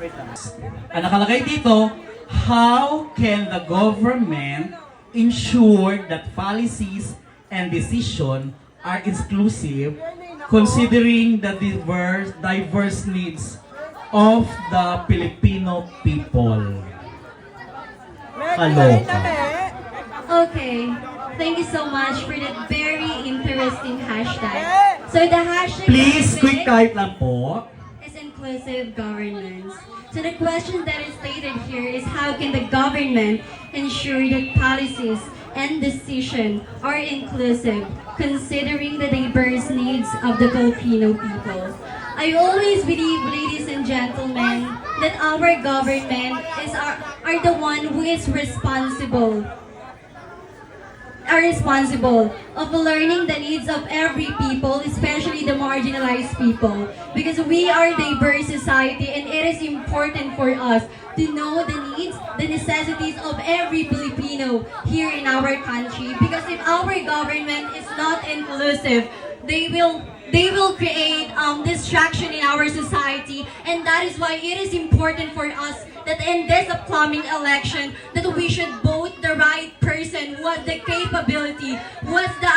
Ang nakalagay dito, how can the government ensure that policies and decisions are inclusive considering the diverse needs of the Filipino people? Kaloka. Okay, thank you so much for that very interesting hashtag. So the hashtag Please, today quick type lang po. is inclusive governance. So the question that is stated here is how can the government ensure that policies and decisions are inclusive considering the diverse needs of the Filipino people? I always believe, ladies and gentlemen, that our government are the one who is responsible of learning the needs of every people, especially the marginalized people. Because we are a diverse society and it is important for us to know the needs, the necessities of every Filipino here in our country. Because if our government is not inclusive, they will create distraction in our society, and that is why it is important for us that in this upcoming election that we should vote the right person who has the capability, who has the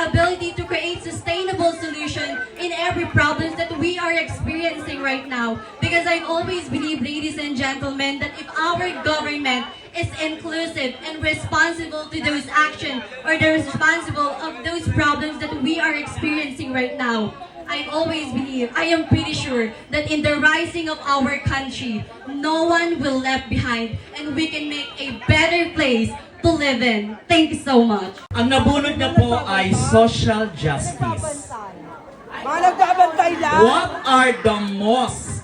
ability to create sustainable solution in every problem that we are experiencing right now. Because I always believe, ladies and gentlemen, that if our government is inclusive and responsible to those actions or the responsible of those problems that we are experiencing right now, I always believe, I am pretty sure that in the rising of our country, no one will left behind and we can make a better place to live in. Thank you so much. Ang nabunod niya po ay social justice. Mga nagbabantay lang. What are the most...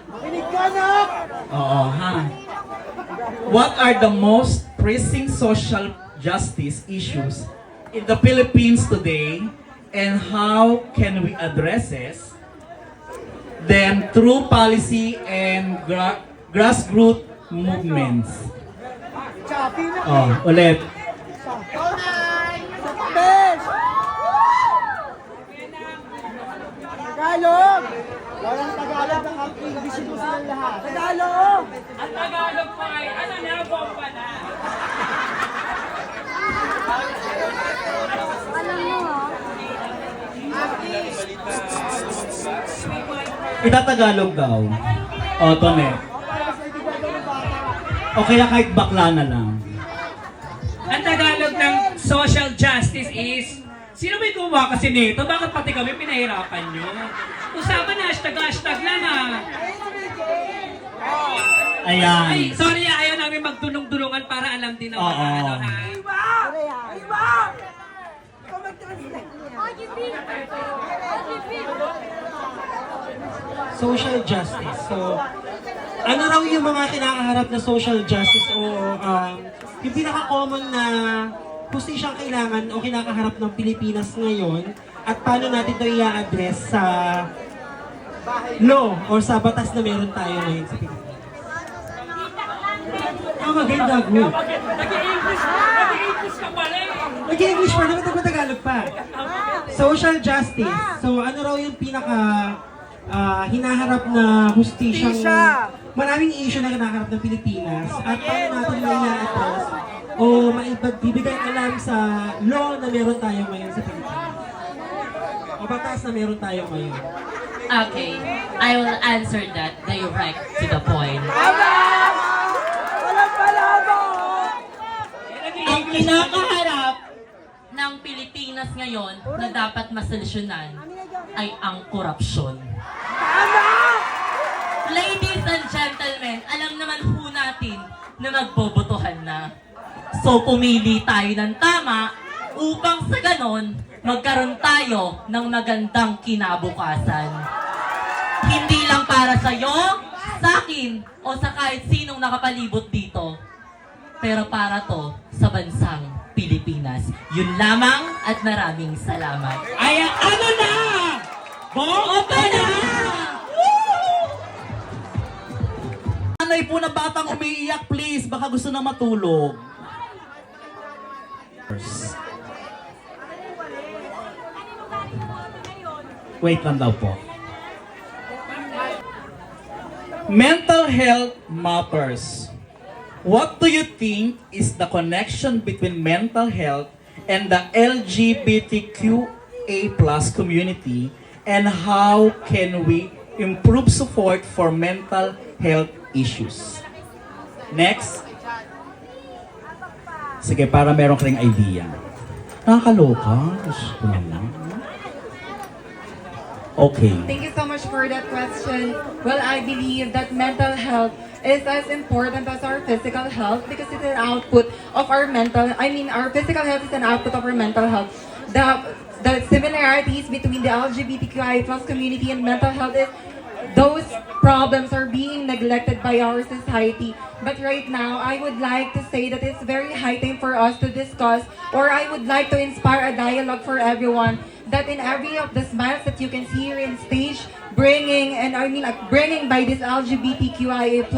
Makinig ka na. Oo, ha? What are the most pressing social justice issues in the Philippines today, and how can we address them through policy and grassroots movements? Chapi na. Oh, ulit. Bes. Tagalog. Walang Tagalog ang English mo silang lahat. Tagalog. Ang Tagalog pa ay ano na, bomba na. Itatagalog daw. O, Tone. O kaya kahit bakla na lang. Ang Tagalog ng social justice is, sino may gumawa kasi nito? Bakit pati kami pinahirapan nyo? Usapan na, hashtag lang ah. Ayan. Ay, sorry, ayaw namin magdulong-dulungan para alam din ng mga Oo. ano ha. Iba. Iba. Ikaw mag-translate niya. Social justice. So, ano raw yung mga kinakaharap na social justice o yung pinaka-common na posisyong kailangan o kinakaharap ng Pilipinas ngayon at paano natin ito i-address sa law o sa batas na meron tayo ngayon sa Pilipinas. Maganda, good. Nag-i-English ka pala eh. Nag-English pa, dapat nag-Tagalog pa. Social justice. So, ano raw yung pinaka hinaharap na hustisyang maraming issue na hinaharap ng Pilipinas at paano natin na i-address o maibigay alam sa law na meron tayo ngayon sa Pilipinas o batas na meron tayo ngayon. Okay, I will answer that direct to the point. Walang palabo. Ang kinakaharap ng Pilipinas ngayon na dapat masolusyonan ay ang korupsyon. Ladies and gentlemen, alam naman ho natin na magbobotohan na. So pumili tayo ng tama upang sa ganon magkaroon tayo ng magandang kinabukasan. Hindi lang para sa'yo, sa akin, o sa kahit sinong nakapalibot dito, pero para to sa bansang Pilipinas. Yun lamang at maraming salamat. Ay, ano na? Boto na! Nanay po na batang umiiyak, please. Baka gusto na matulog. Wait lang daw po. Mental health matters. What do you think is the connection between mental health and the LGBTQA+ community, and how can we improve support for mental health issues? Next. Sige, para meron ka ring idea. Nakakaloka. Diyos ko naman. Okay. Thank you so much for that question. Well, I believe that mental health is as important as our physical health because it's an output of our our physical health is an output of our mental health. The similarities between the LGBTQI+ community and mental health is those problems are being neglected by our society. But right now, I would like to say that it's very high time for us to discuss, or I would like to inspire a dialogue for everyone that in every of the smiles that you can see here in stage, bringing by these LGBTQIA+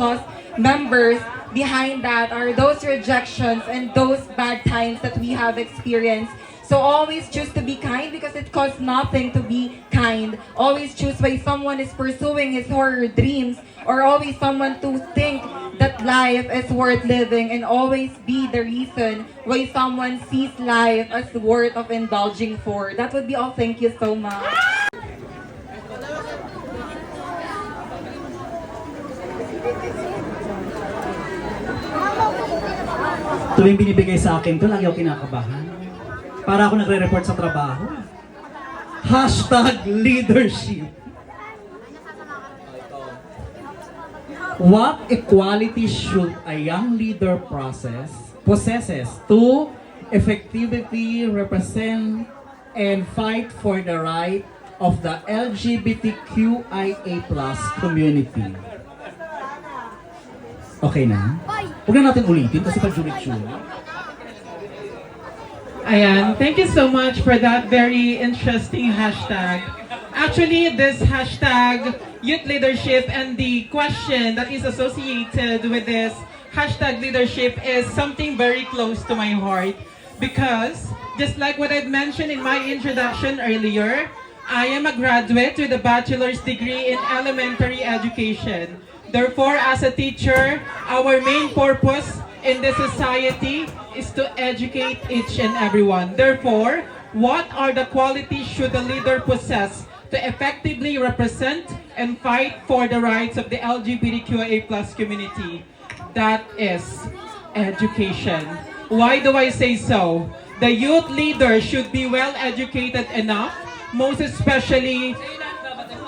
members, behind that are those rejections and those bad times that we have experienced. So always choose to be kind because it costs nothing to be kind. Always choose why someone is pursuing his horror dreams, or always someone to think that life is worth living, and always be the reason why someone sees life as worth of indulging for. That would be all. Thank you so much. Tuwing binibigay sa akin to, lagi ako kinakabahan. Para ako nagre-report sa trabaho. #leadership. What equality should a young leader possesses to effectively represent and fight for the right of the LGBTQIA+ community? Okay na? Huwag na natin ulitin kasi pag-julit-julit. Ayan, thank you so much for that very interesting hashtag. Actually, this hashtag, youth leadership, and the question that is associated with this hashtag leadership is something very close to my heart. Because, just like what I mentioned in my introduction earlier, I am a graduate with a bachelor's degree in elementary education. Therefore, as a teacher, our main purpose in this society is to educate each and everyone. Therefore, what are the qualities should a leader possess to effectively represent and fight for the rights of the LGBTQIA+ community? That is education. Why do I say so? The youth leader should be well educated enough, most especially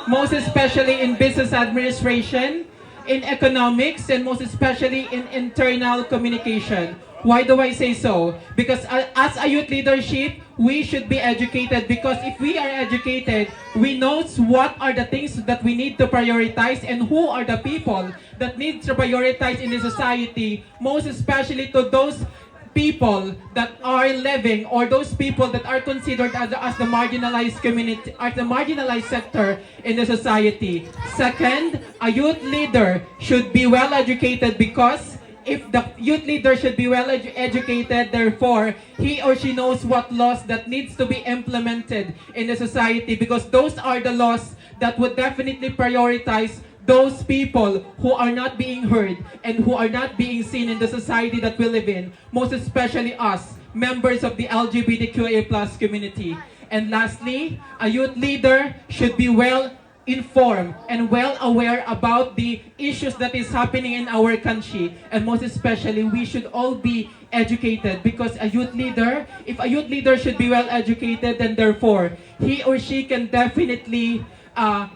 in business administration, in economics, and most especially in internal communication. Why do I say so? Because as a youth leadership, we should be educated, because if we are educated, we know what are the things that we need to prioritize and who are the people that need to prioritize in the society, most especially to those people that are living, or those people that are considered as the marginalized community, as the marginalized sector in the society. Second, a youth leader should be well educated, because if the youth leader should be well educated, therefore, he or she knows what laws that needs to be implemented in the society, because those are the laws that would definitely prioritize those people who are not being heard and who are not being seen in the society that we live in, most especially us, members of the LGBTQIA+ community. And lastly, a youth leader should be well informed and well aware about the issues that is happening in our country, and most especially we should all be educated, because if a youth leader should be well educated, then therefore he or she can definitely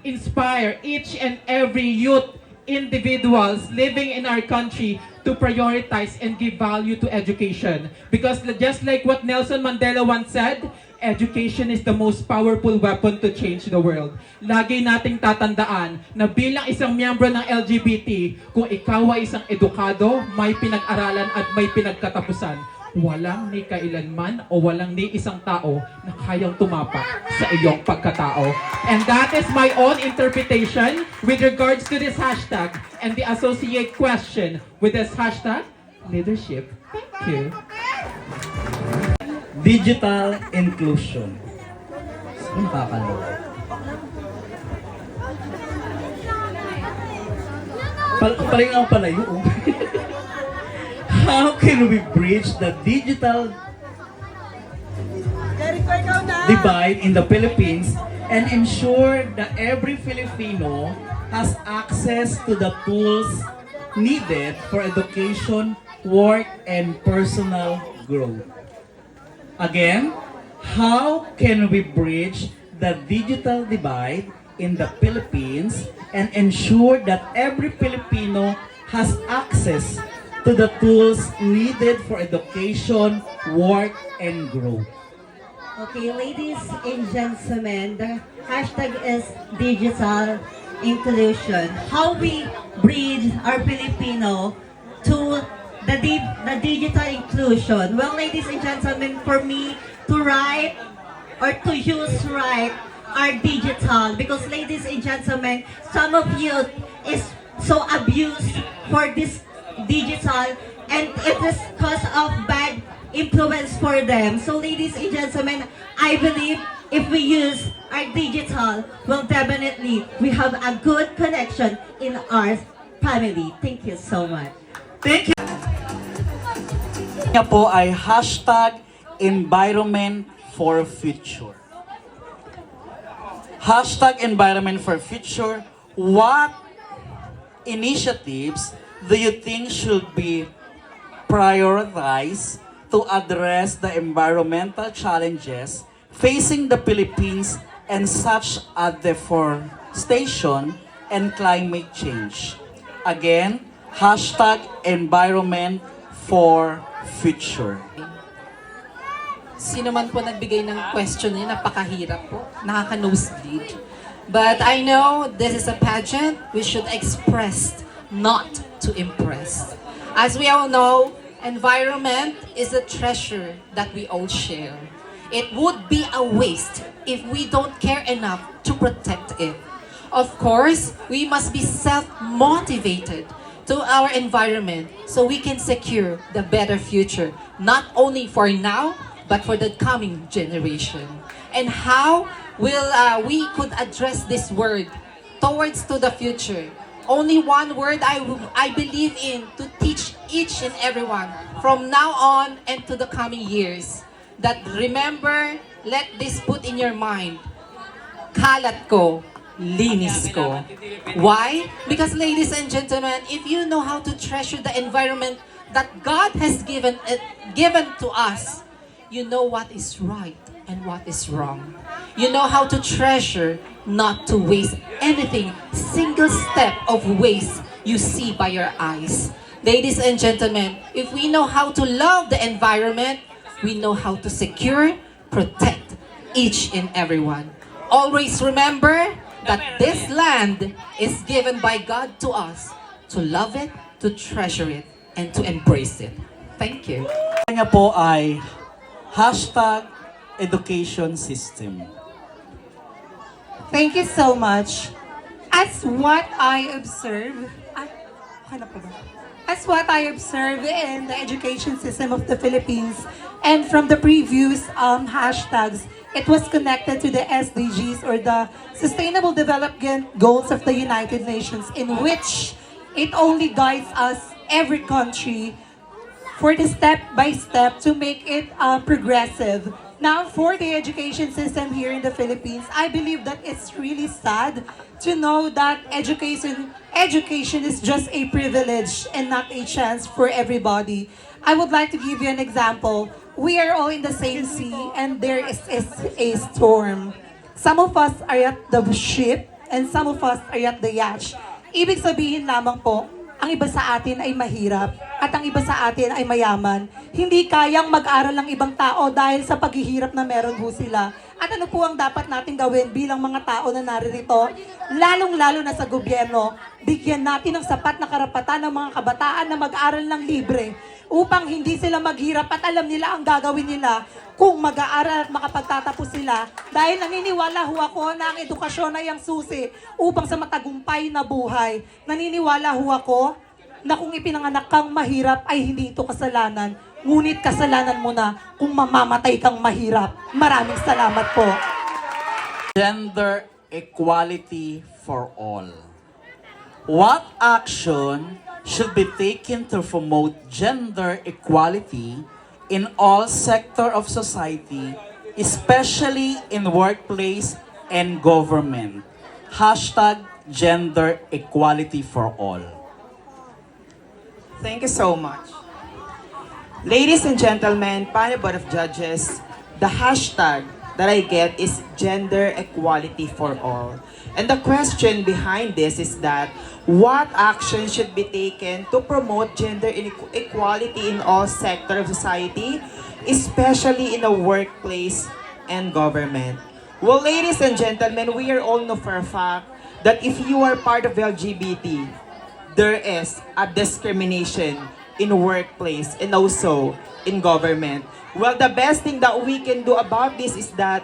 inspire each and every youth individuals living in our country to prioritize and give value to education. Because just like what Nelson Mandela once said, education is the most powerful weapon to change the world. Lagi nating tatandaan na bilang isang miyembro ng LGBT, kung ikaw ay isang edukado, may pinag-aralan at may pinagkatapusan, walang ni kailanman o walang ni isang tao na kayang tumapak sa iyong pagkatao. And that is my own interpretation with regards to this hashtag and the associate question with this hashtag leadership. Thank you. Digital inclusion. Nakakaloka. Paling ang palayo. How can we bridge the digital divide in the Philippines and ensure that every Filipino has access to the tools needed for education, work, and personal growth? Again, how can we bridge the digital divide in the Philippines and ensure that every Filipino has access to the tools needed for education, work, and growth? Okay, ladies and gentlemen, the hashtag is digital inclusion. How we bridge our Filipino to the digital inclusion. Well, ladies and gentlemen, for me to write or to use right our digital, because ladies and gentlemen, some of you is so abused for this digital and it is cause of bad influence for them. So ladies and gentlemen, I believe if we use our digital, well definitely we have a good connection in our family. Thank you so much. Thank you. Nga po ay hashtag environment for future. Hashtag environment for future. What initiatives do you think should be prioritized to address the environmental challenges facing the Philippines and such as deforestation and climate change? Again, hashtag environment for future. Sino man po nagbigay ng question niya, napakahirap po, nakaka-nosebleed. But I know this is a pageant, we should express, not to impress. As we all know, environment is a treasure that we all share. It would be a waste if we don't care enough to protect it. Of course, we must be self-motivated to our environment so we can secure the better future, not only for now, but for the coming generation. And how will we could address this word towards to the future? Only one word I believe in to teach each and everyone from now on and to the coming years. That remember, let this put in your mind. Kalat ko, linis ko. Why? Because ladies and gentlemen, if you know how to treasure the environment that God has given to us, you know what is right and what is wrong. You know how to treasure, not to waste anything, single step of waste you see by your eyes. Ladies and gentlemen, if we know how to love the environment, we know how to secure, protect each and everyone. Always remember that this land is given by God to us to love it, to treasure it, and to embrace it. Thank you. Nga po ay hashtag education system. Thank you so much. As what I observe, in the education system of the Philippines and from the previous hashtags, it was connected to the SDGs or the Sustainable Development Goals of the United Nations, in which it only guides us, every country, for the step-by-step to make it progressive. Now, for the education system here in the Philippines, I believe that it's really sad to know that education is just a privilege and not a chance for everybody. I would like to give you an example. We are all in the same sea and there is a storm. Some of us are at the ship and some of us are at the yacht. Ibig sabihin lamang po, ang iba sa atin ay mahirap at ang iba sa atin ay mayaman. Hindi kayang mag-aral ng ibang tao dahil sa paghihirap na meron ho sila. At ano po ang dapat natin gawin bilang mga tao na naririto? Lalong-lalo na sa gobyerno, bigyan natin ng sapat na karapatan ng mga kabataan na mag-aral ng libre upang hindi sila maghirap at alam nila ang gagawin nila kung mag-aaral at makapagtatapos sila. Dahil naniniwala ho ako na ang edukasyon ay ang susi upang sa matagumpay na buhay. Naniniwala ho ako na kung ipinanganak kang mahirap ay hindi ito kasalanan. Ngunit kasalanan mo na kung mamamatay kang mahirap. Maraming salamat po. Gender equality for all. What action should be taken to promote gender equality in all sectors of society, especially in workplace and government? Hashtag gender equality for all. Thank you so much. Ladies and gentlemen, panel board of judges, the hashtag that I get is gender equality for all. And the question behind this is that what action should be taken to promote gender equality in all sectors of society, especially in the workplace and government? Well, ladies and gentlemen, we are all know for a fact that if you are part of LGBT, there is a discrimination in workplace and also in government. Well, the best thing that we can do about this is that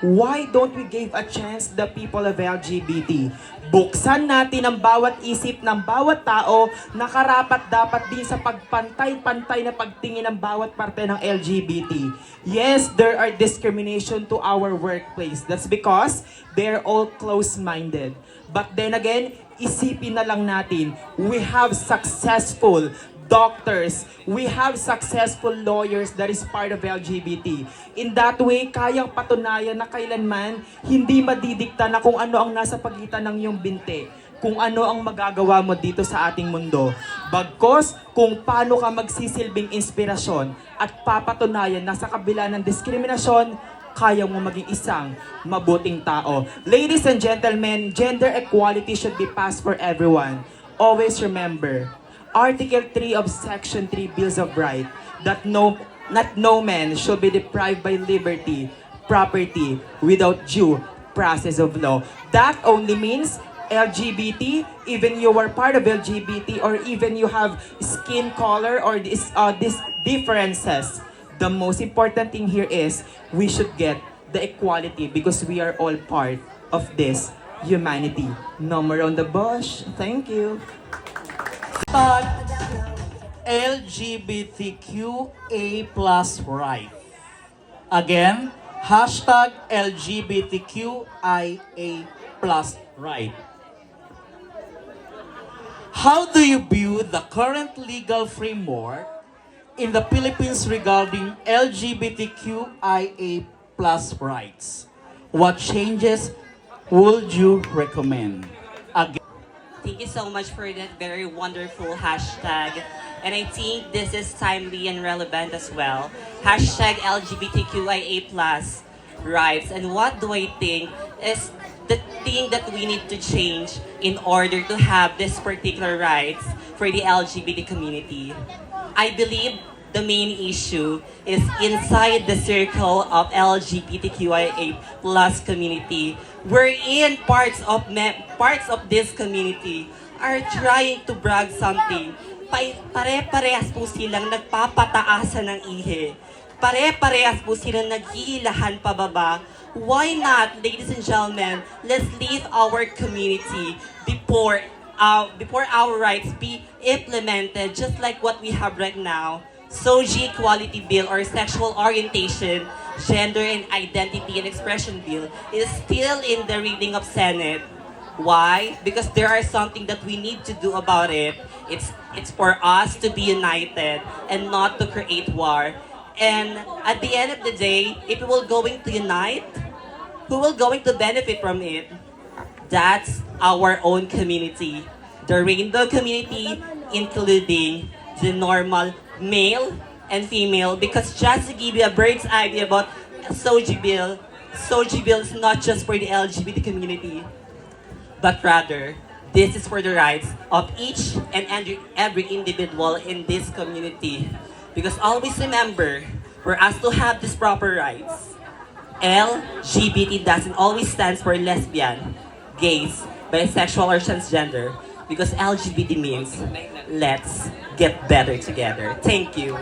why don't we give a chance to the people of LGBT? Buksan natin ang bawat isip ng bawat tao na karapat-dapat din sa pagpantay-pantay na pagtingin ng bawat parte ng LGBT. Yes, there are discrimination to our workplace. That's because they're all close-minded. But then again, isipin na lang natin, we have successful doctors, we have successful lawyers that is part of LGBT. In that way, kayang patunayan na kailanman hindi madidikta na kung ano ang nasa pagitan ng iyong binti, kung ano ang magagawa mo dito sa ating mundo. Bagkos, kung paano ka magsisilbing inspirasyon at papatunayan na sa kabila ng diskriminasyon, kaya mo maging isang mabuting tao. Ladies and gentlemen, gender equality should be passed for everyone. Always remember, Article 3 of Section 3 Bills of Rights, that no man shall be deprived by liberty, property, without due process of law. That only means LGBT, even you are part of LGBT or even you have skin color or these differences. The most important thing here is we should get the equality because we are all part of this humanity. No more on the bush. Thank you. LGBTQA+ right. Again, hashtag LGBTQIA+ right. How do you view the current legal framework in the Philippines regarding LGBTQIA+ rights? What changes would you recommend? Again, Thank you so much for that very wonderful hashtag. And I think this is timely and relevant as well. Hashtag LGBTQIA+ rights. And what do I think is the thing that we need to change in order to have this particular rights for the LGBT community? I believe the main issue is inside the circle of LGBTQIA+ community, wherein parts of this community are trying to brag something. Pare-parehas po silang nagpapataasan ng ihe. Pare-parehas po silang naghihilahan pababa. Why not, ladies and gentlemen, let's leave our community before our rights be implemented just like what we have right now. SOGI Equality Bill or Sexual Orientation, Gender and Identity and Expression Bill is still in the reading of Senate. Why? Because there are something that we need to do about it. It's for us to be united and not to create war. And at the end of the day, if we will going to unite, who will going to benefit from it? That's our own community. The rainbow community, including the normal male and female, because just to give you a bird's eye view about SOGI Bill is not just for the LGBT community, but rather, this is for the rights of each and every individual in this community. Because always remember, for us to have these proper rights, LGBT doesn't always stand for lesbian, gays, bisexual, or transgender. Because LGBT means, let's get better together. Thank you.